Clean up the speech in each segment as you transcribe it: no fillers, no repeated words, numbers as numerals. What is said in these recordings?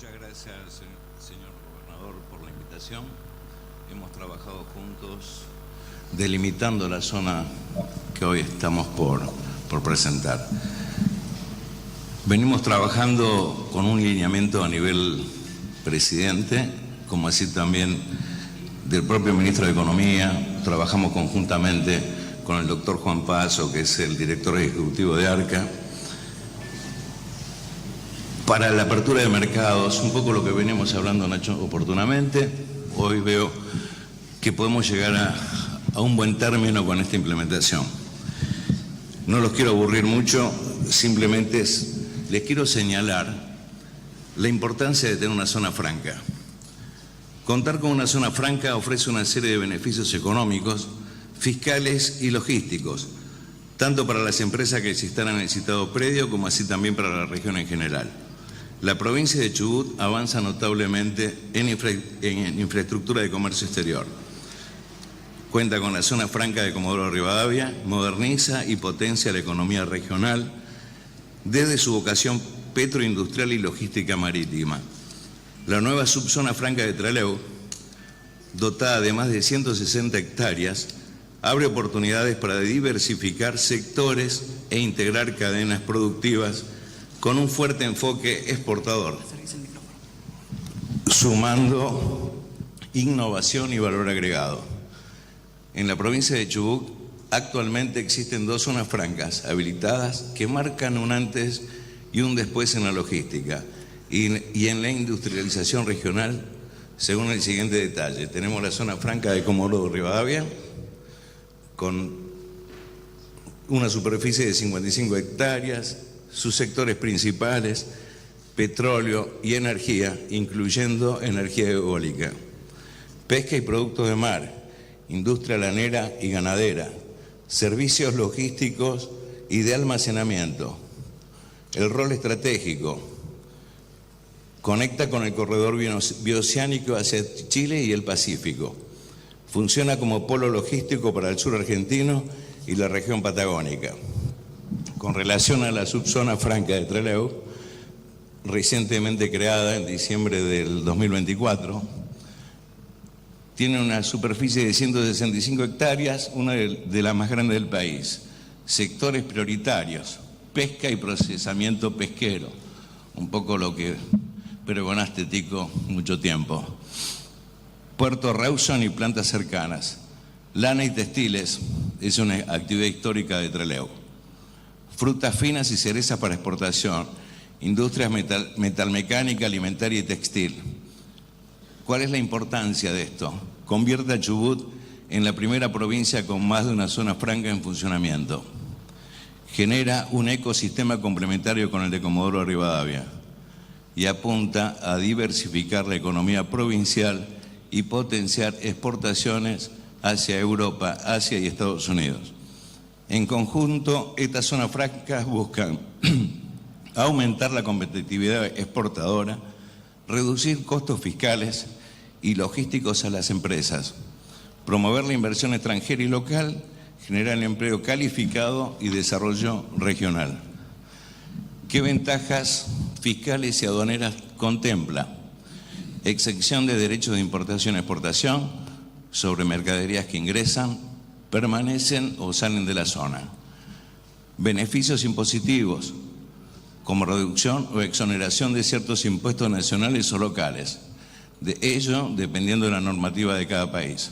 Muchas gracias, señor gobernador, por la invitación. Hemos trabajado juntos delimitando la zona que hoy estamos por presentar. Venimos trabajando con un lineamiento a nivel presidente, como así también del propio ministro de Economía. Trabajamos conjuntamente con el doctor Juan Paso, que es el director ejecutivo de ARCA, para la apertura de mercados, un poco lo que venimos hablando, Nacho, oportunamente. Hoy veo que podemos llegar a un buen término con esta implementación. No los quiero aburrir mucho, simplemente les quiero señalar la importancia de tener una zona franca. Contar con una zona franca ofrece una serie de beneficios económicos, fiscales y logísticos, tanto para las empresas que se instalan en el citado predio como así también para la región en general. La provincia de Chubut avanza notablemente en infraestructura de comercio exterior. Cuenta con la zona franca de Comodoro Rivadavia, moderniza y potencia la economía regional desde su vocación petroindustrial y logística marítima. La nueva subzona franca de Trelew, dotada de más de 160 hectáreas, abre oportunidades para diversificar sectores e integrar cadenas productivas con un fuerte enfoque exportador, sumando innovación y valor agregado. En la provincia de Chubut actualmente existen 2 zonas francas habilitadas que marcan un antes y un después en la logística y en la industrialización regional, según el siguiente detalle. Tenemos la zona franca de Comodoro Rivadavia, con una superficie de 55 hectáreas, sus sectores principales, petróleo y energía, incluyendo energía eólica, pesca y productos de mar, industria lanera y ganadera, servicios logísticos y de almacenamiento. El rol estratégico conecta con el corredor bioceánico hacia Chile y el Pacífico. Funciona como polo logístico para el sur argentino y la región patagónica. Con relación a la subzona franca de Trelew, recientemente creada en diciembre del 2024, tiene una superficie de 165 hectáreas, una de las más grandes del país. Sectores prioritarios, pesca y procesamiento pesquero, un poco lo que pregonaste, Tico, mucho tiempo. Puerto Rawson y plantas cercanas. Lana y textiles es una actividad histórica de Trelew. Frutas finas y cerezas para exportación. Industrias metalmecánica, alimentaria y textil. ¿Cuál es la importancia de esto? Convierte a Chubut en la primera provincia con más de una zona franca en funcionamiento. Genera un ecosistema complementario con el de Comodoro Rivadavia y apunta a diversificar la economía provincial y potenciar exportaciones hacia Europa, Asia y Estados Unidos. En conjunto, estas zonas francas buscan aumentar la competitividad exportadora, reducir costos fiscales y logísticos a las empresas, promover la inversión extranjera y local, generar empleo calificado y desarrollo regional. ¿Qué ventajas fiscales y aduaneras contempla? Exención de derechos de importación y exportación sobre mercaderías que ingresan, permanecen o salen de la zona. Beneficios impositivos, como reducción o exoneración de ciertos impuestos nacionales o locales, de ello dependiendo de la normativa de cada país.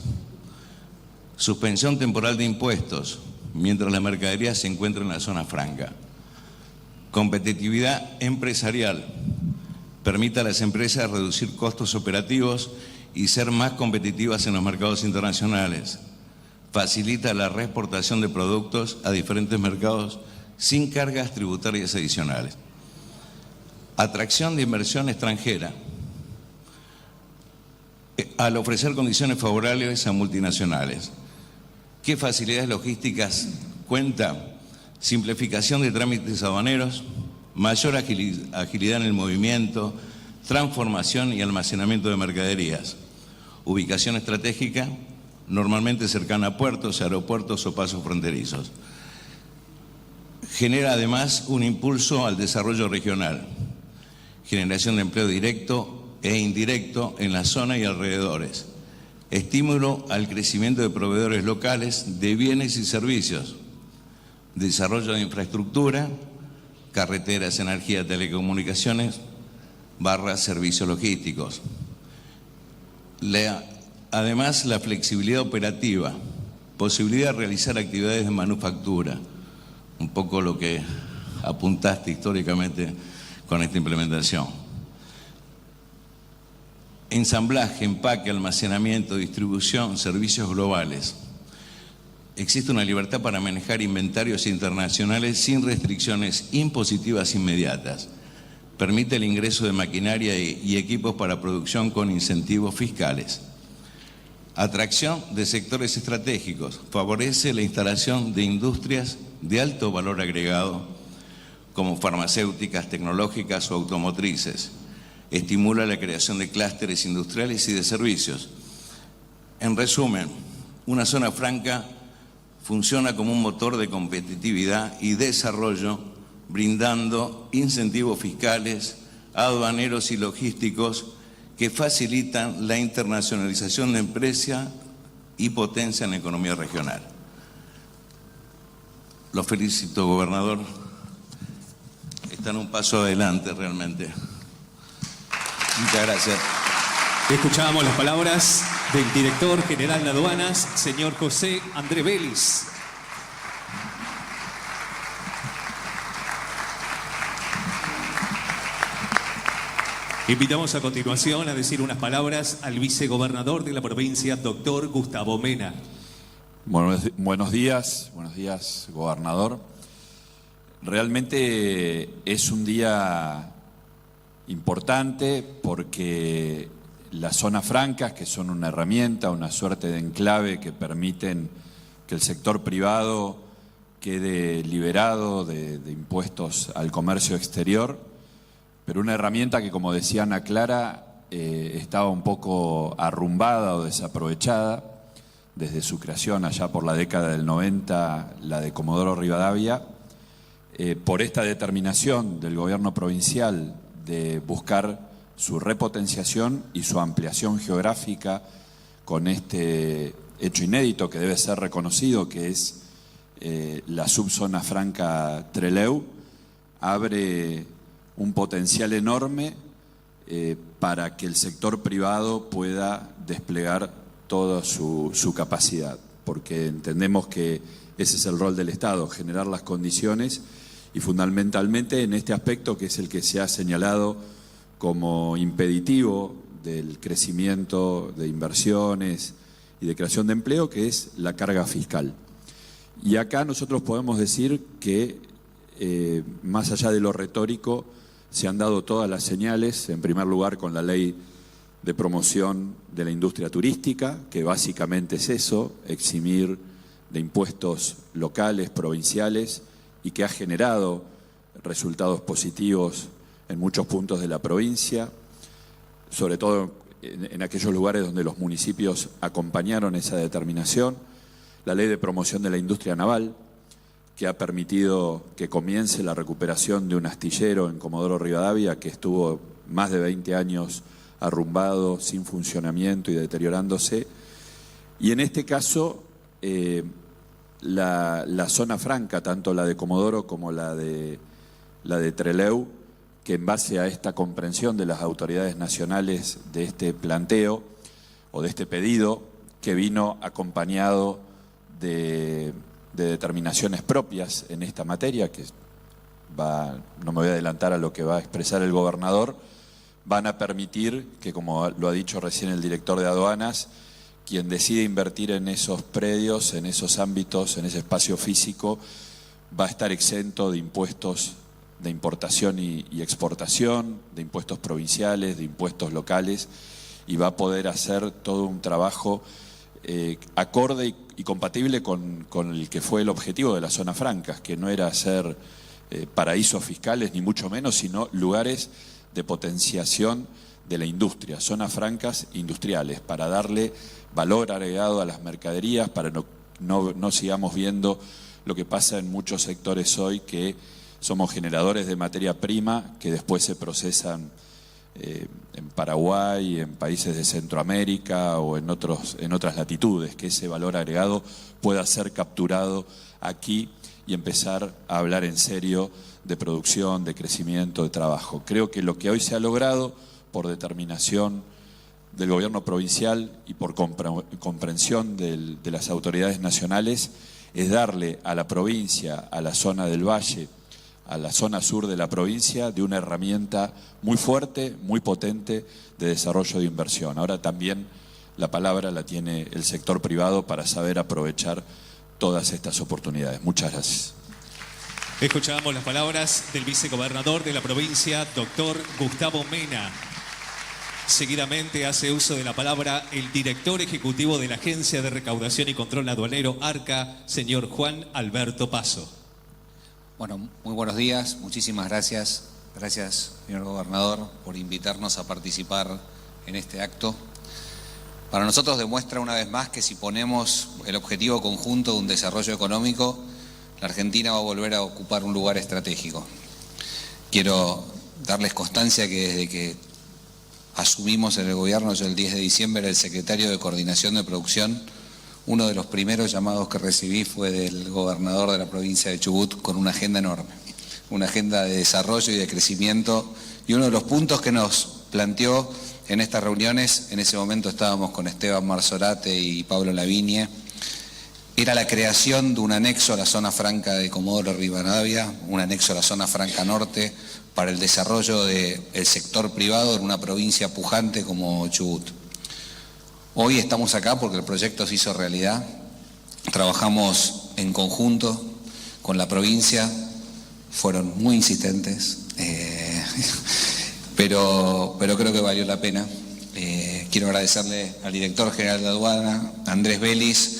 Suspensión temporal de impuestos, mientras la mercadería se encuentra en la zona franca. Competitividad empresarial, permite a las empresas reducir costos operativos y ser más competitivas en los mercados internacionales. Facilita la reexportación de productos a diferentes mercados sin cargas tributarias adicionales. Atracción de inversión extranjera, al ofrecer condiciones favorables a multinacionales. ¿Qué facilidades logísticas cuenta? Simplificación de trámites aduaneros, mayor agilidad en el movimiento, transformación y almacenamiento de mercaderías. Ubicación estratégica, normalmente cercana a puertos, aeropuertos o pasos fronterizos. Genera además un impulso al desarrollo regional. generación de empleo directo e indirecto en la zona y alrededores, estímulo al crecimiento de proveedores locales de bienes y servicios, desarrollo de infraestructura, carreteras, energía, telecomunicaciones, servicios logísticos. Además, la flexibilidad operativa, posibilidad de realizar actividades de manufactura, un poco lo que apuntaste históricamente con esta implementación. Ensamblaje, empaque, almacenamiento, distribución, servicios globales. Existe una libertad para manejar inventarios internacionales sin restricciones impositivas inmediatas. Permite el ingreso de maquinaria y equipos para producción con incentivos fiscales. Atracción de sectores estratégicos. Favorece la instalación de industrias de alto valor agregado como farmacéuticas, tecnológicas o automotrices. Estimula la creación de clústeres industriales y de servicios. En resumen, una zona franca funciona como un motor de competitividad y desarrollo, brindando incentivos fiscales, aduaneros y logísticos que facilitan la internacionalización de empresas y potencian la economía regional. Lo felicito, gobernador. Están un paso adelante realmente. Muchas gracias. Escuchábamos las palabras del director general de aduanas, señor José André Vélez. Invitamos a continuación a decir unas palabras al vicegobernador de la provincia, doctor Gustavo Mena. Buenos días, gobernador. Realmente es un día importante porque las zonas francas, que son una herramienta, una suerte de enclave que permiten que el sector privado quede liberado de impuestos al comercio exterior, pero una herramienta que, como decía Ana Clara, estaba un poco arrumbada o desaprovechada desde su creación allá por la década del 90, la de Comodoro Rivadavia, por esta determinación del gobierno provincial de buscar su repotenciación y su ampliación geográfica con este hecho inédito que debe ser reconocido, que es la subzona franca Trelew, abre un potencial enorme para que el sector privado pueda desplegar toda su capacidad, porque entendemos que ese es el rol del Estado, generar las condiciones y fundamentalmente en este aspecto que es el que se ha señalado como impeditivo del crecimiento de inversiones y de creación de empleo, que es la carga fiscal. Y acá nosotros podemos decir que más allá de lo retórico, se han dado todas las señales, en primer lugar con la ley de promoción de la industria turística, que básicamente es eso, eximir de impuestos locales, provinciales, y que ha generado resultados positivos en muchos puntos de la provincia, sobre todo en aquellos lugares donde los municipios acompañaron esa determinación. La ley de promoción de la industria naval, que ha permitido que comience la recuperación de un astillero en Comodoro Rivadavia que estuvo más de 20 años arrumbado, sin funcionamiento y deteriorándose. Y en este caso, la zona franca, tanto la de Comodoro como la de Trelew, que en base a esta comprensión de las autoridades nacionales de este planteo o de este pedido, que vino acompañado de determinaciones propias en esta materia, que no me voy a adelantar a lo que va a expresar el gobernador, van a permitir que, como lo ha dicho recién el director de aduanas, quien decide invertir en esos predios, en esos ámbitos, en ese espacio físico, va a estar exento de impuestos de importación y exportación, de impuestos provinciales, de impuestos locales, y va a poder hacer todo un trabajo acorde y compatible con el que fue el objetivo de las zonas francas, que no era hacer paraísos fiscales, ni mucho menos, sino lugares de potenciación de la industria, zonas francas industriales, para darle valor agregado a las mercaderías, para no sigamos viendo lo que pasa en muchos sectores hoy, que somos generadores de materia prima que después se procesan en Paraguay, en países de Centroamérica o en otras latitudes, que ese valor agregado pueda ser capturado aquí y empezar a hablar en serio de producción, de crecimiento, de trabajo. Creo que lo que hoy se ha logrado por determinación del gobierno provincial y por comprensión de las autoridades nacionales es darle a la provincia, a la zona del Valle, a la zona sur de la provincia, de una herramienta muy fuerte, muy potente de desarrollo de inversión. Ahora también la palabra la tiene el sector privado para saber aprovechar todas estas oportunidades. Muchas gracias. Escuchábamos las palabras del vicegobernador de la provincia, doctor Gustavo Mena. Seguidamente hace uso de la palabra el director ejecutivo de la Agencia de Recaudación y Control Aduanero, ARCA, señor Juan Alberto Paso. Bueno, muy buenos días, muchísimas gracias. Gracias, señor gobernador, por invitarnos a participar en este acto. Para nosotros demuestra una vez más que si ponemos el objetivo conjunto de un desarrollo económico, la Argentina va a volver a ocupar un lugar estratégico. Quiero darles constancia que desde que asumimos en el gobierno, yo el 10 de diciembre, el secretario de Coordinación de Producción, uno de los primeros llamados que recibí fue del gobernador de la provincia de Chubut con una agenda enorme, una agenda de desarrollo y de crecimiento, y uno de los puntos que nos planteó en estas reuniones, en ese momento estábamos con Esteban Marzorate y Pablo Lavigne, era la creación de un anexo a la zona franca de Comodoro Rivadavia, un anexo a la zona franca norte, para el desarrollo del sector privado en una provincia pujante como Chubut. Hoy estamos acá porque el proyecto se hizo realidad, trabajamos en conjunto con la provincia, fueron muy insistentes, pero creo que valió la pena. Quiero agradecerle al director general de aduana, Andrés Vélez,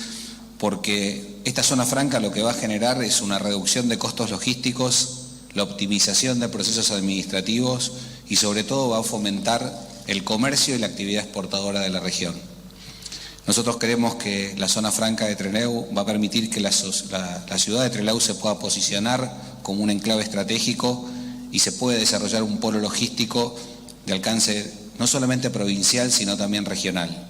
porque esta zona franca lo que va a generar es una reducción de costos logísticos, la optimización de procesos administrativos y sobre todo va a fomentar el comercio y la actividad exportadora de la región. Nosotros creemos que la zona franca de Trelew va a permitir que la ciudad de Trelew se pueda posicionar como un enclave estratégico y se puede desarrollar un polo logístico de alcance no solamente provincial, sino también regional.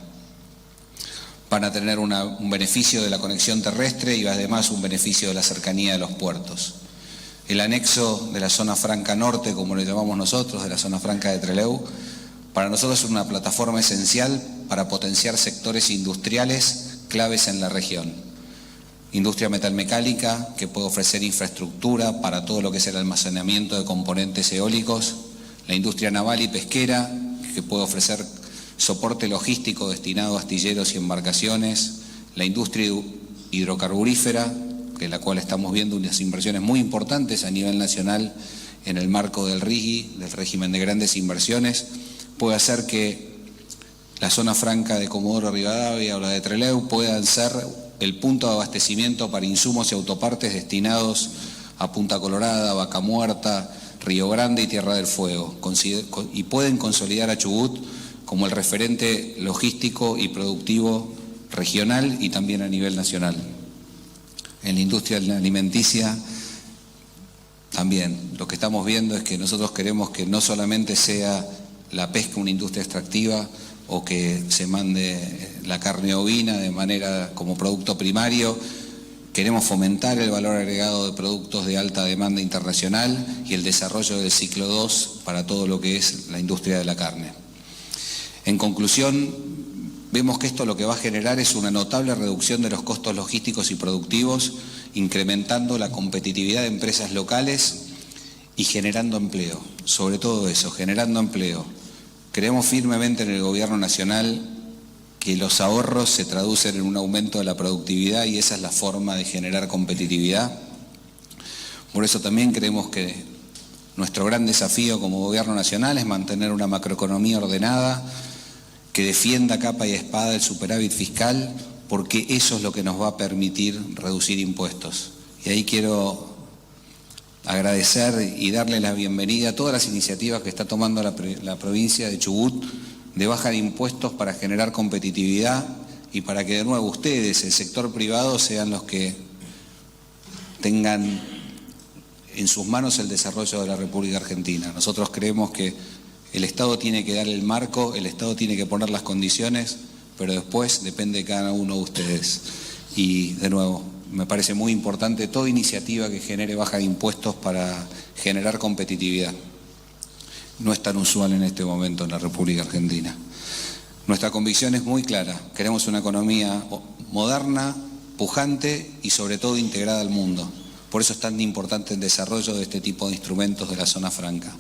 Van a tener un beneficio de la conexión terrestre y además un beneficio de la cercanía de los puertos. El anexo de la zona franca norte, como le llamamos nosotros, de la zona franca de Trelew, para nosotros es una plataforma esencial para potenciar sectores industriales claves en la región. Industria metalmecánica, que puede ofrecer infraestructura para todo lo que es el almacenamiento de componentes eólicos. La industria naval y pesquera, que puede ofrecer soporte logístico destinado a astilleros y embarcaciones. La industria hidrocarburífera, de la cual estamos viendo unas inversiones muy importantes a nivel nacional en el marco del RIGI, del régimen de grandes inversiones, puede hacer que la zona franca de Comodoro Rivadavia o la de Trelew puedan ser el punto de abastecimiento para insumos y autopartes destinados a Punta Colorada, Vaca Muerta, Río Grande y Tierra del Fuego, y pueden consolidar a Chubut como el referente logístico y productivo regional y también a nivel nacional. En la industria alimenticia también lo que estamos viendo es que nosotros queremos que no solamente sea la pesca una industria extractiva o que se mande la carne ovina de manera como producto primario, queremos fomentar el valor agregado de productos de alta demanda internacional y el desarrollo del ciclo 2 para todo lo que es la industria de la carne. En conclusión, vemos que esto lo que va a generar es una notable reducción de los costos logísticos y productivos, incrementando la competitividad de empresas locales y generando empleo. Sobre todo eso, generando empleo. Creemos firmemente en el gobierno nacional que los ahorros se traducen en un aumento de la productividad y esa es la forma de generar competitividad. Por eso también creemos que nuestro gran desafío como gobierno nacional es mantener una macroeconomía ordenada, que defienda capa y espada el superávit fiscal, porque eso es lo que nos va a permitir reducir impuestos. Y ahí quiero agradecer y darle la bienvenida a todas las iniciativas que está tomando la provincia de Chubut de bajar impuestos para generar competitividad y para que de nuevo ustedes, el sector privado, sean los que tengan en sus manos el desarrollo de la República Argentina. Nosotros creemos que el Estado tiene que dar el marco, el Estado tiene que poner las condiciones, pero después depende de cada uno de ustedes. Y de nuevo, me parece muy importante toda iniciativa que genere baja de impuestos para generar competitividad. No es tan usual en este momento en la República Argentina. Nuestra convicción es muy clara. Queremos una economía moderna, pujante y sobre todo integrada al mundo. Por eso es tan importante el desarrollo de este tipo de instrumentos de la zona franca.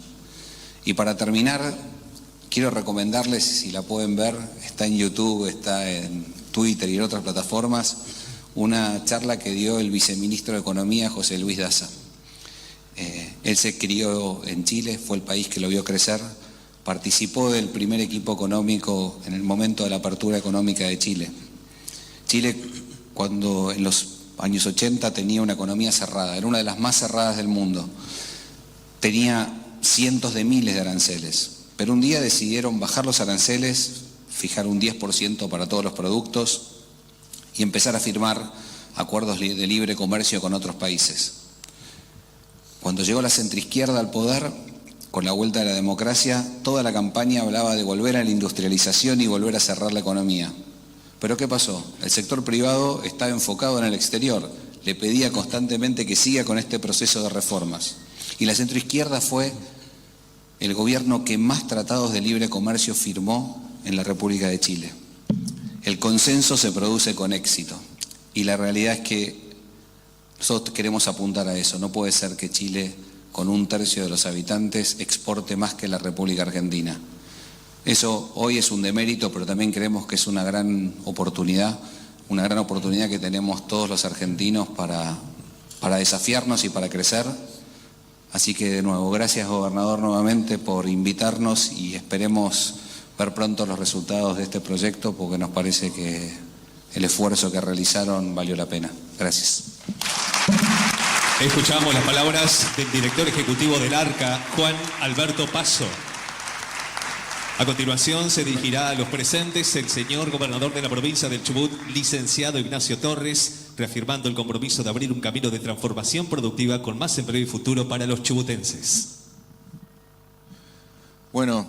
Y para terminar, quiero recomendarles, si la pueden ver, está en YouTube, está en Twitter y en otras plataformas, una charla que dio el viceministro de Economía, José Luis Daza. Él se crió en Chile, fue el país que lo vio crecer, participó del primer equipo económico en el momento de la apertura económica de Chile. Chile, cuando en los años 80 tenía una economía cerrada, era una de las más cerradas del mundo, tenía cientos de miles de aranceles, pero un día decidieron bajar los aranceles, fijar un 10% para todos los productos y empezar a firmar acuerdos de libre comercio con otros países. Cuando llegó la centroizquierda al poder, con la vuelta de la democracia, toda la campaña hablaba de volver a la industrialización y volver a cerrar la economía. ¿Pero qué pasó? El sector privado estaba enfocado en el exterior, le pedía constantemente que siga con este proceso de reformas. Y la centroizquierda fue el gobierno que más tratados de libre comercio firmó en la República de Chile. El consenso se produce con éxito y la realidad es que nosotros queremos apuntar a eso. No puede ser que Chile, con 1/3 de los habitantes, exporte más que la República Argentina. Eso hoy es un demérito, pero también creemos que es una gran oportunidad que tenemos todos los argentinos para desafiarnos y para crecer. Así que de nuevo, gracias gobernador nuevamente por invitarnos y esperemos ver pronto los resultados de este proyecto porque nos parece que el esfuerzo que realizaron valió la pena. Gracias. Escuchamos las palabras del director ejecutivo del ARCA, Juan Alberto Paso. A continuación se dirigirá a los presentes el señor gobernador de la provincia del Chubut, licenciado Ignacio Torres, reafirmando el compromiso de abrir un camino de transformación productiva con más empleo y futuro para los chubutenses. Bueno,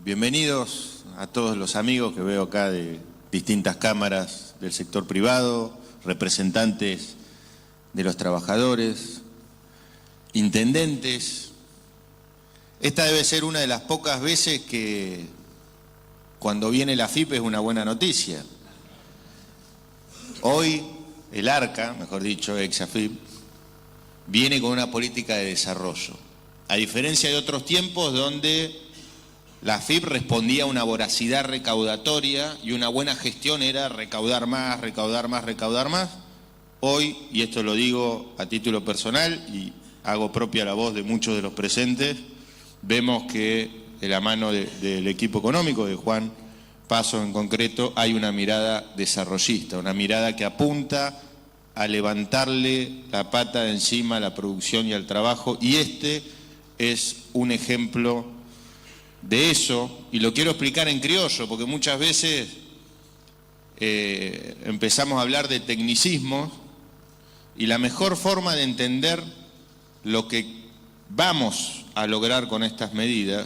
bienvenidos a todos los amigos que veo acá de distintas cámaras del sector privado, representantes de los trabajadores, intendentes. Esta debe ser una de las pocas veces que cuando viene la AFIP es una buena noticia. Hoy el ARCA, mejor dicho, ex-AFIP, viene con una política de desarrollo. A diferencia de otros tiempos donde la AFIP respondía a una voracidad recaudatoria y una buena gestión era recaudar más, recaudar más, recaudar más. Hoy, y esto lo digo a título personal y hago propia la voz de muchos de los presentes, vemos que de la mano del equipo económico, de Juan Paso en concreto, hay una mirada desarrollista, una mirada que apunta a levantarle la pata de encima a la producción y al trabajo, y este es un ejemplo de eso, y lo quiero explicar en criollo, porque muchas veces empezamos a hablar de tecnicismos, y la mejor forma de entender lo que vamos a lograr con estas medidas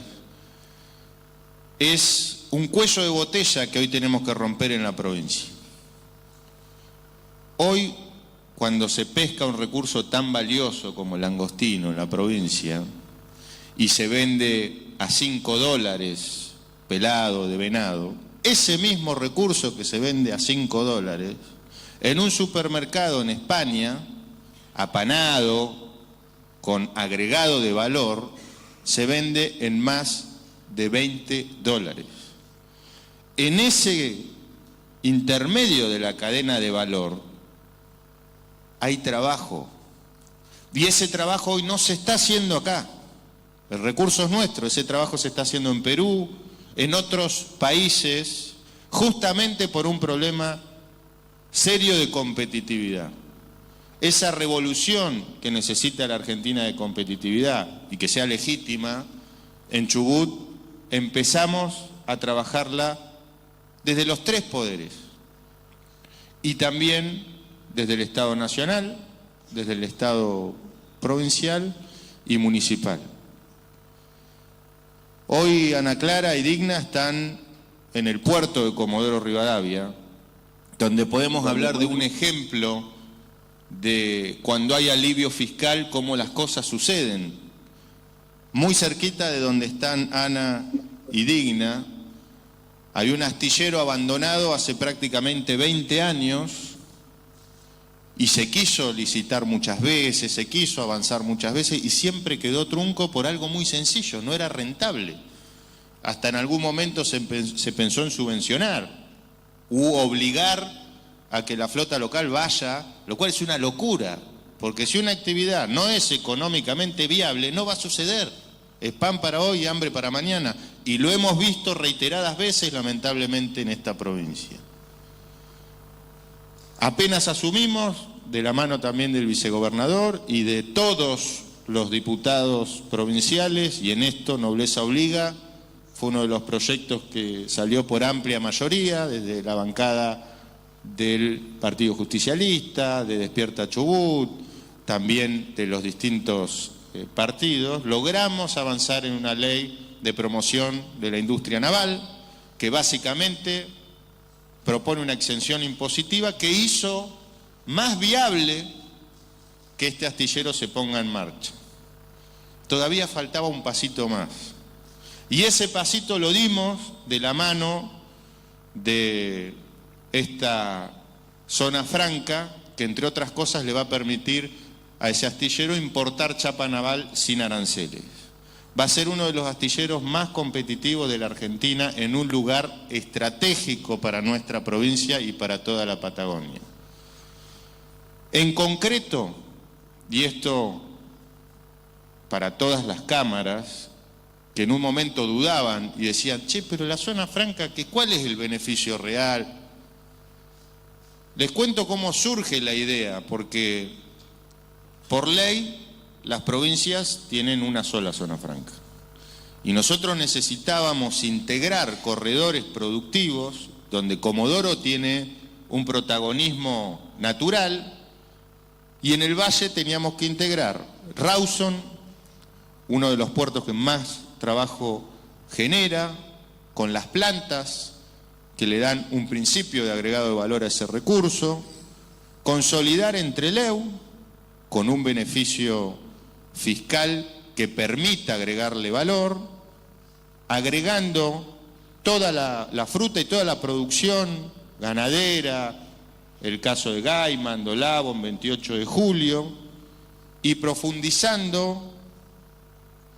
es un cuello de botella que hoy tenemos que romper en la provincia. Hoy, cuando se pesca un recurso tan valioso como el langostino en la provincia y se vende a $5 pelado de venado, ese mismo recurso que se vende a $5 en un supermercado en España, apanado, con agregado de valor, se vende en más de $20. En ese intermedio de la cadena de valor hay trabajo, y ese trabajo hoy no se está haciendo acá. El recurso es nuestro, ese trabajo se está haciendo en Perú, en otros países, justamente por un problema serio de competitividad. Esa revolución que necesita la Argentina de competitividad y que sea legítima, en Chubut empezamos a trabajarla desde los 3 poderes y también desde el Estado Nacional, desde el Estado provincial y municipal. Hoy Ana Clara y Digna están en el puerto de Comodoro Rivadavia, donde podemos hablar de un ejemplo de cuando hay alivio fiscal, cómo las cosas suceden. Muy cerquita de donde están Ana y Digna, hay un astillero abandonado hace prácticamente 20 años y se quiso licitar muchas veces, se quiso avanzar muchas veces y siempre quedó trunco por algo muy sencillo, no era rentable. Hasta en algún momento se pensó en subvencionar u obligar a que la flota local vaya, lo cual es una locura, porque si una actividad no es económicamente viable, no va a suceder. Es pan para hoy y hambre para mañana. Y lo hemos visto reiteradas veces, lamentablemente, en esta provincia. Apenas asumimos, de la mano también del vicegobernador y de todos los diputados provinciales, y en esto Nobleza Obliga, fue uno de los proyectos que salió por amplia mayoría, desde la bancada del Partido Justicialista, de Despierta Chubut, también de los distintos partidos, logramos avanzar en una ley de promoción de la industria naval, que básicamente propone una exención impositiva que hizo más viable que este astillero se ponga en marcha. Todavía faltaba un pasito más. Y ese pasito lo dimos de la mano de esta zona franca, que entre otras cosas le va a permitir a ese astillero importar chapa naval sin aranceles. Va a ser uno de los astilleros más competitivos de la Argentina en un lugar estratégico para nuestra provincia y para toda la Patagonia. En concreto, y esto para todas las cámaras que en un momento dudaban y decían, che, pero la zona franca, ¿cuál es el beneficio real? Les cuento cómo surge la idea, porque por ley las provincias tienen una sola zona franca. Y nosotros necesitábamos integrar corredores productivos donde Comodoro tiene un protagonismo natural y en el valle teníamos que integrar Rawson, uno de los puertos que más trabajo genera, con las plantas que le dan un principio de agregado de valor a ese recurso, consolidar Entreleu con un beneficio fiscal que permita agregarle valor, agregando toda la fruta y toda la producción ganadera, el caso de Gaiman, Dolabon, 28 de julio, y profundizando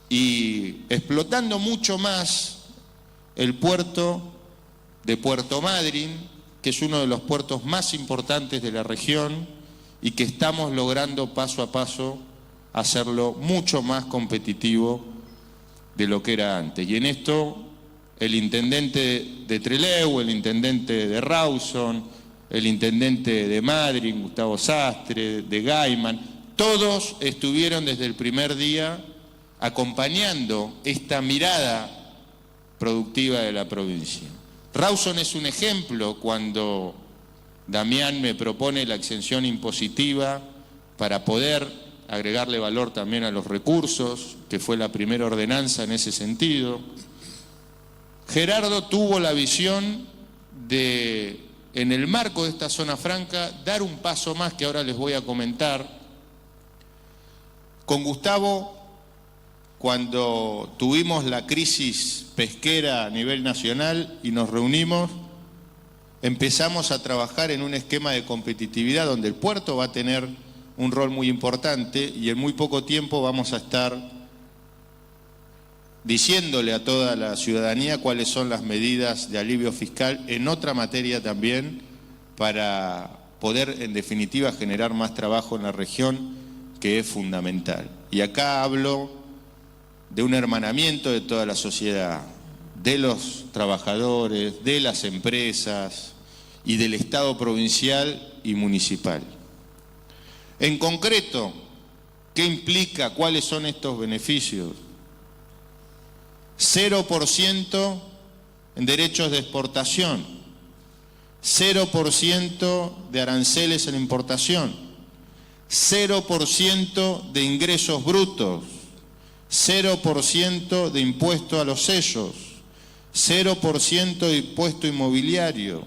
y explotando mucho más el puerto de Puerto Madryn, que es uno de los puertos más importantes de la región y que estamos logrando paso a paso hacerlo mucho más competitivo de lo que era antes. Y en esto el intendente de Trelew, el intendente de Rawson, el intendente de Madryn, Gustavo Sastre, de Gaiman, todos estuvieron desde el primer día acompañando esta mirada productiva de la provincia. Rawson es un ejemplo cuando Damián me propone la exención impositiva para poder agregarle valor también a los recursos, que fue la primera ordenanza en ese sentido. Gerardo tuvo la visión de, en el marco de esta zona franca, dar un paso más que ahora les voy a comentar. Con Gustavo, cuando tuvimos la crisis pesquera a nivel nacional y nos reunimos, empezamos a trabajar en un esquema de competitividad donde el puerto va a tener un rol muy importante y en muy poco tiempo vamos a estar diciéndole a toda la ciudadanía cuáles son las medidas de alivio fiscal en otra materia también para poder en definitiva generar más trabajo en la región, que es fundamental. Y acá hablo de un hermanamiento de toda la sociedad, de los trabajadores, de las empresas y del Estado provincial y municipal. En concreto, ¿qué implica? ¿Cuáles son estos beneficios? 0% en derechos de exportación, 0% de aranceles en importación, 0% de ingresos brutos, 0% de impuesto a los sellos, 0% de impuesto inmobiliario,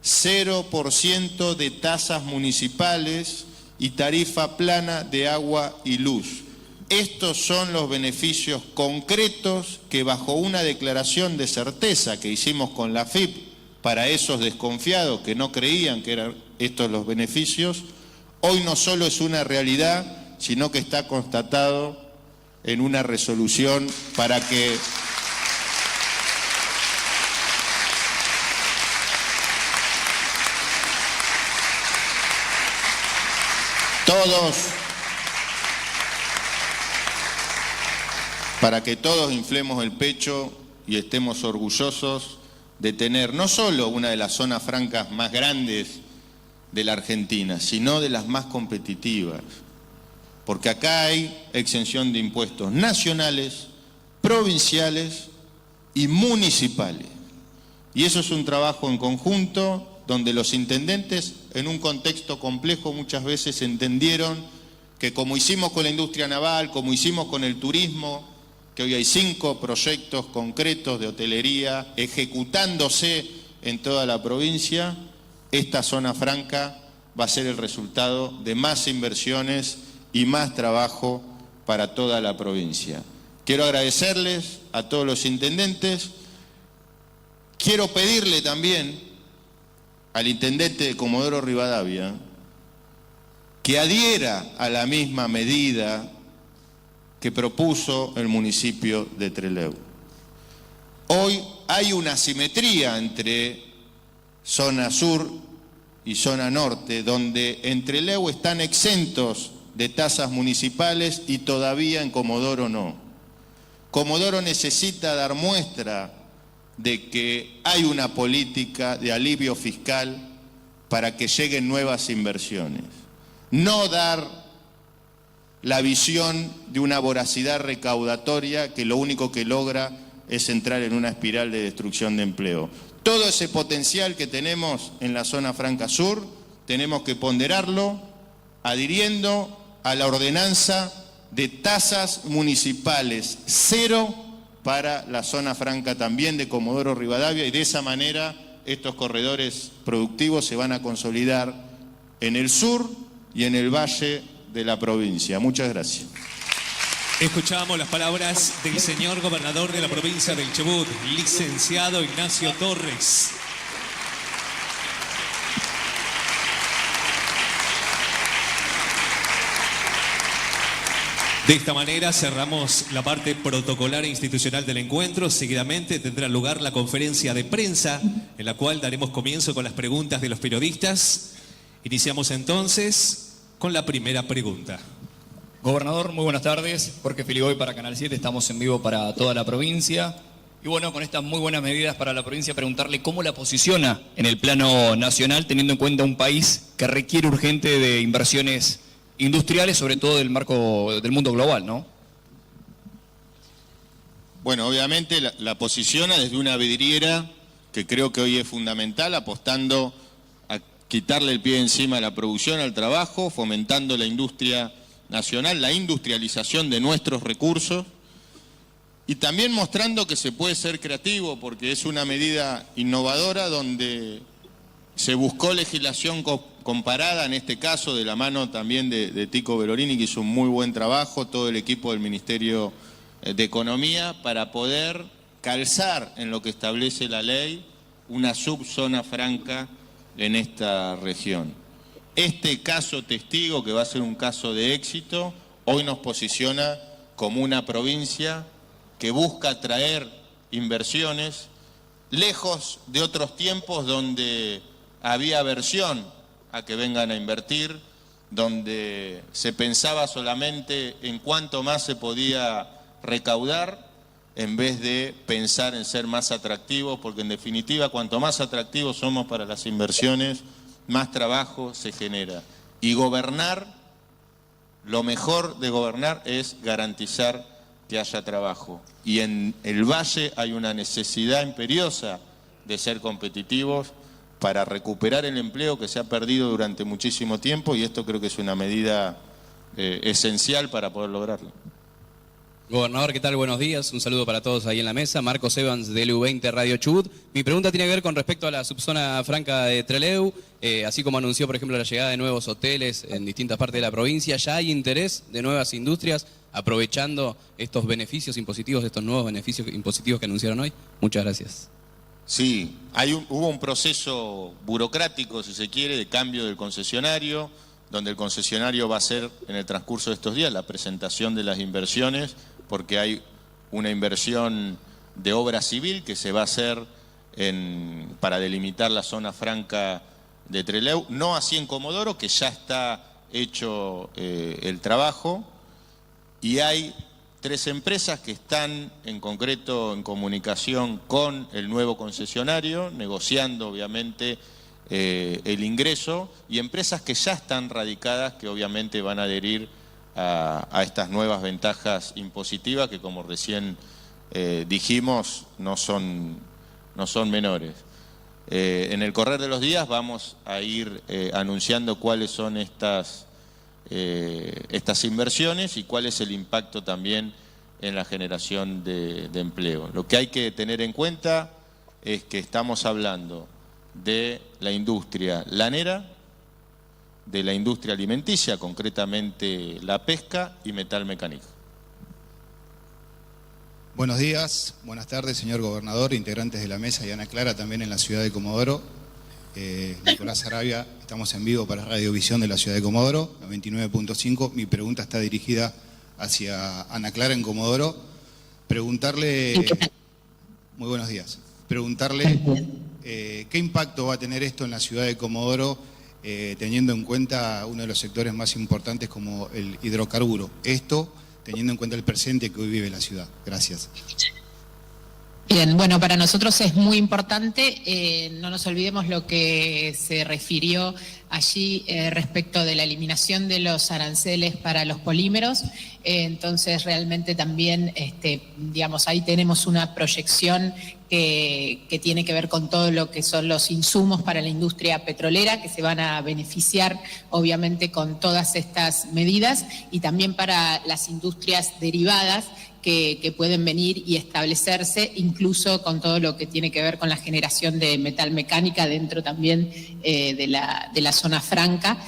0% de tasas municipales y tarifa plana de agua y luz. Estos son los beneficios concretos que bajo una declaración de certeza que hicimos con la AFIP para esos desconfiados que no creían que eran estos los beneficios, hoy no solo es una realidad, sino que está constatado en una resolución para que todos inflemos el pecho y estemos orgullosos de tener no solo una de las zonas francas más grandes de la Argentina, sino de las más competitivas, porque acá hay exención de impuestos nacionales, provinciales y municipales. Y eso es un trabajo en conjunto donde los intendentes, en un contexto complejo, muchas veces entendieron que, como hicimos con la industria naval, como hicimos con el turismo, que hoy hay 5 proyectos concretos de hotelería ejecutándose en toda la provincia, esta zona franca va a ser el resultado de más inversiones y más trabajo para toda la provincia. Quiero agradecerles a todos los intendentes. Quiero pedirle también al intendente de Comodoro Rivadavia que adhiera a la misma medida que propuso el municipio de Trelew. Hoy hay una asimetría entre zona sur y zona norte, donde en Trelew están exentos de tasas municipales y todavía en Comodoro no. Comodoro necesita dar muestra de que hay una política de alivio fiscal para que lleguen nuevas inversiones. No dar la visión de una voracidad recaudatoria que lo único que logra es entrar en una espiral de destrucción de empleo. Todo ese potencial que tenemos en la zona franca sur, tenemos que ponderarlo adhiriendo a la ordenanza de tasas municipales 0 para la zona franca también de Comodoro Rivadavia, y de esa manera estos corredores productivos se van a consolidar en el sur y en el valle de la provincia. Muchas gracias. Escuchamos las palabras del señor gobernador de la provincia del Chubut, licenciado Ignacio Torres. De esta manera cerramos la parte protocolar e institucional del encuentro. Seguidamente tendrá lugar la conferencia de prensa, en la cual daremos comienzo con las preguntas de los periodistas. Iniciamos entonces con la primera pregunta. Gobernador, muy buenas tardes. Jorge Filigoy para Canal 7, estamos en vivo para toda la provincia. Y bueno, con estas muy buenas medidas para la provincia, preguntarle cómo la posiciona en el plano nacional, teniendo en cuenta un país que requiere urgente de inversiones industriales, sobre todo del marco del mundo global, ¿no? Bueno, obviamente la posiciona desde una vidriera que creo que hoy es fundamental, apostando a quitarle el pie encima a la producción, al trabajo, fomentando la industria nacional, la industrialización de nuestros recursos, y también mostrando que se puede ser creativo, porque es una medida innovadora donde se buscó legislación comparada, en este caso de la mano también de Tico Belorini, que hizo un muy buen trabajo, todo el equipo del Ministerio de Economía, para poder calzar en lo que establece la ley una subzona franca en esta región. Este caso testigo, que va a ser un caso de éxito, hoy nos posiciona como una provincia que busca atraer inversiones, lejos de otros tiempos donde había aversión a que vengan a invertir, donde se pensaba solamente en cuánto más se podía recaudar, en vez de pensar en ser más atractivos, porque en definitiva cuanto más atractivos somos para las inversiones, más trabajo se genera. Y gobernar, lo mejor de gobernar es garantizar que haya trabajo. Y en el Valle hay una necesidad imperiosa de ser competitivos, para recuperar el empleo que se ha perdido durante muchísimo tiempo, y esto creo que es una medida esencial para poder lograrlo. Gobernador, ¿qué tal? Buenos días. Un saludo para todos ahí en la mesa. Marcos Evans de LU20 Radio Chubut. Mi pregunta tiene que ver con respecto a la subzona franca de Trelew. Así como anunció, por ejemplo, la llegada de nuevos hoteles en distintas partes de la provincia, ¿ya hay interés de nuevas industrias aprovechando estos beneficios impositivos, estos nuevos beneficios impositivos que anunciaron hoy? Muchas gracias. Sí, hubo un proceso burocrático, si se quiere, de cambio del concesionario, donde el concesionario va a hacer en el transcurso de estos días la presentación de las inversiones, porque hay una inversión de obra civil que se va a hacer para delimitar la zona franca de Trelew, no así en Comodoro, que ya está hecho el trabajo, y hay 3 empresas que están en concreto en comunicación con el nuevo concesionario, negociando obviamente el ingreso, y empresas que ya están radicadas que obviamente van a adherir a estas nuevas ventajas impositivas que, como recién dijimos, no son menores. En el correr de los días vamos a ir anunciando cuáles son estas inversiones y cuál es el impacto también en la generación de empleo. Lo que hay que tener en cuenta es que estamos hablando de la industria lanera, de la industria alimenticia, concretamente la pesca y metal mecánico. Buenos días, buenas tardes, señor gobernador, integrantes de la mesa y Ana Clara también en la ciudad de Comodoro. Nicolás Arabia, estamos en vivo para Radiovisión de la ciudad de Comodoro, 99.5. Mi pregunta está dirigida hacia Ana Clara en Comodoro. Preguntarle, muy buenos días, preguntarle qué impacto va a tener esto en la ciudad de Comodoro, teniendo en cuenta uno de los sectores más importantes como el hidrocarburo. Esto teniendo en cuenta el presente que hoy vive la ciudad. Gracias. Bien, bueno, para nosotros es muy importante, no nos olvidemos lo que se refirió allí respecto de la eliminación de los aranceles para los polímeros, entonces realmente también, digamos, ahí tenemos una proyección que tiene que ver con todo lo que son los insumos para la industria petrolera, que se van a beneficiar obviamente con todas estas medidas, y también para las industrias derivadas, que pueden venir y establecerse, incluso con todo lo que tiene que ver con la generación de metal mecánica dentro también de la zona franca,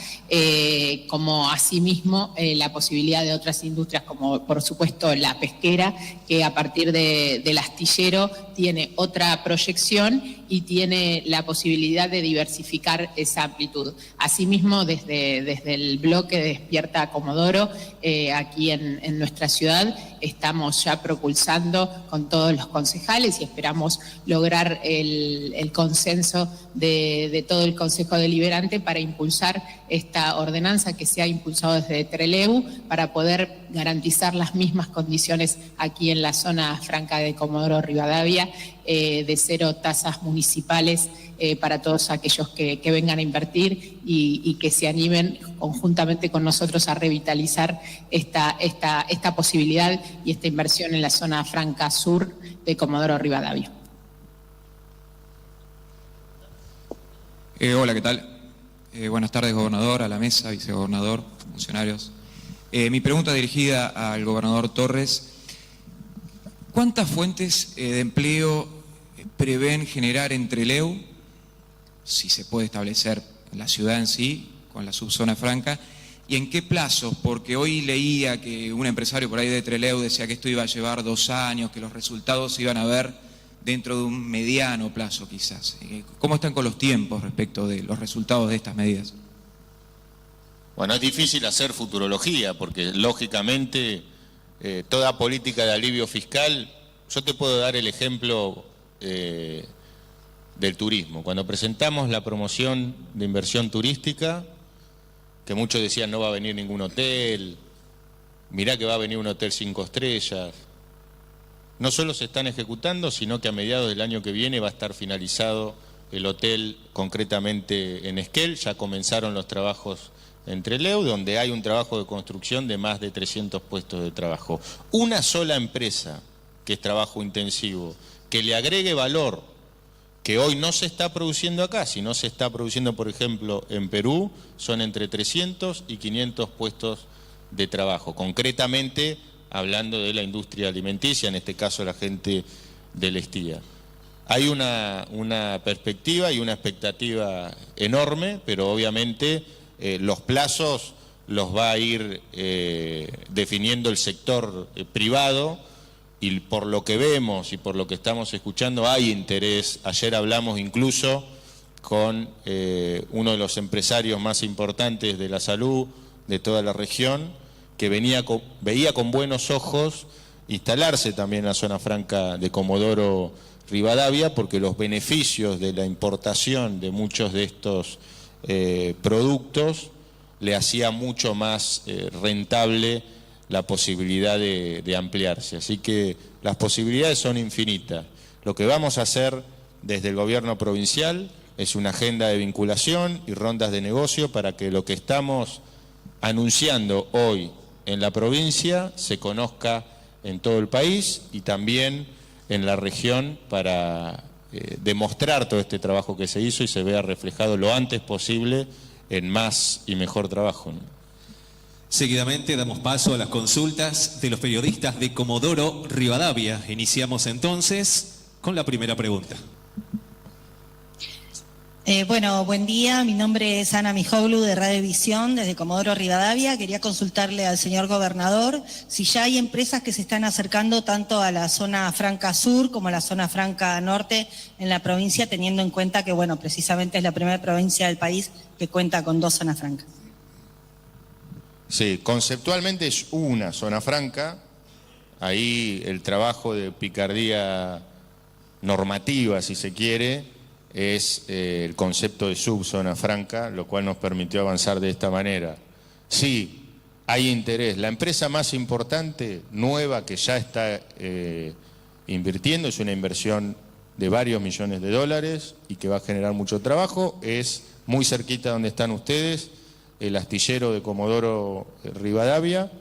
como asimismo la posibilidad de otras industrias, como por supuesto la pesquera, que a partir del astillero tiene otra proyección y tiene la posibilidad de diversificar esa amplitud. Asimismo, desde el bloque de Despierta Comodoro, aquí en nuestra ciudad, estamos ya propulsando con todos los concejales y esperamos lograr el consenso de todo el Consejo Deliberante para impulsar esta ordenanza que se ha impulsado desde Trelew para poder garantizar las mismas condiciones aquí en la zona franca de Comodoro Rivadavia, de 0 tasas municipales para todos aquellos que vengan a invertir y que se animen conjuntamente con nosotros a revitalizar esta posibilidad y esta inversión en la zona franca sur de Comodoro Rivadavia. Hola, ¿qué tal? Buenas tardes, gobernador, a la mesa, vicegobernador, funcionarios. Mi pregunta dirigida al gobernador Torres. ¿Cuántas fuentes de empleo prevén generar en Trelew, si se puede establecer en la ciudad en sí, con la subzona franca, y en qué plazos? Porque hoy leía que un empresario por ahí de Trelew decía que esto iba a llevar 2 años, que los resultados se iban a ver dentro de un mediano plazo quizás. ¿Cómo están con los tiempos respecto de los resultados de estas medidas? Bueno, es difícil hacer futurología porque lógicamente toda política de alivio fiscal, yo te puedo dar el ejemplo del turismo. Cuando presentamos la promoción de inversión turística, que muchos decían no va a venir ningún hotel, mirá que va a venir un hotel 5 estrellas, no solo se están ejecutando, sino que a mediados del año que viene va a estar finalizado el hotel concretamente en Esquel, ya comenzaron los trabajos en Trelew, donde hay un trabajo de construcción de más de 300 puestos de trabajo. Una sola empresa, que es trabajo intensivo, que le agregue valor que hoy no se está produciendo acá, si no se está produciendo, por ejemplo, en Perú, son entre 300 y 500 puestos de trabajo, concretamente hablando de la industria alimenticia, en este caso la gente del Estía. Hay una perspectiva y una expectativa enorme, pero obviamente los plazos los va a ir definiendo el sector privado, y por lo que vemos y por lo que estamos escuchando hay interés. Ayer hablamos incluso con uno de los empresarios más importantes de la salud de toda la región, que veía con buenos ojos instalarse también en la zona franca de Comodoro Rivadavia, porque los beneficios de la importación de muchos de estos productos le hacía mucho más rentable la posibilidad de ampliarse. Así que las posibilidades son infinitas. Lo que vamos a hacer desde el gobierno provincial es una agenda de vinculación y rondas de negocio para que lo que estamos anunciando hoy en la provincia se conozca en todo el país y también en la región, para demostrar todo este trabajo que se hizo y se vea reflejado lo antes posible en más y mejor trabajo, ¿no? Seguidamente damos paso a las consultas de los periodistas de Comodoro Rivadavia. Iniciamos entonces con la primera pregunta. Bueno, buen día. Mi nombre es Ana Mijoglou de Radiovisión desde Comodoro Rivadavia. Quería consultarle al señor gobernador si ya hay empresas que se están acercando tanto a la zona franca sur como a la zona franca norte en la provincia, teniendo en cuenta que, bueno, precisamente es la primera provincia del país que cuenta con 2 zonas francas. Sí, conceptualmente es una zona franca. Ahí el trabajo de picardía normativa, si se quiere, es el concepto de subzona franca, lo cual nos permitió avanzar de esta manera. Sí, hay interés. La empresa más importante, nueva, que ya está invirtiendo, es una inversión de varios millones de dólares y que va a generar mucho trabajo, es muy cerquita donde están ustedes, el astillero de Comodoro Rivadavia,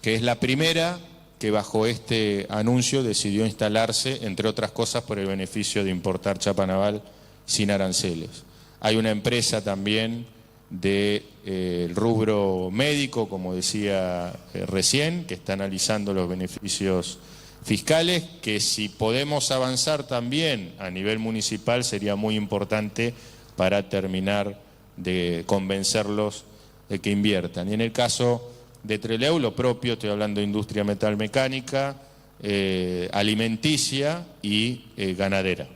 que es la primera que bajo este anuncio decidió instalarse, entre otras cosas, por el beneficio de importar chapa naval sin aranceles. Hay una empresa también del rubro médico, como decía recién, que está analizando los beneficios fiscales, que si podemos avanzar también a nivel municipal sería muy importante para terminar de convencerlos de que inviertan. Y en el caso de Trelew, lo propio, estoy hablando de industria metalmecánica, alimenticia y ganadera.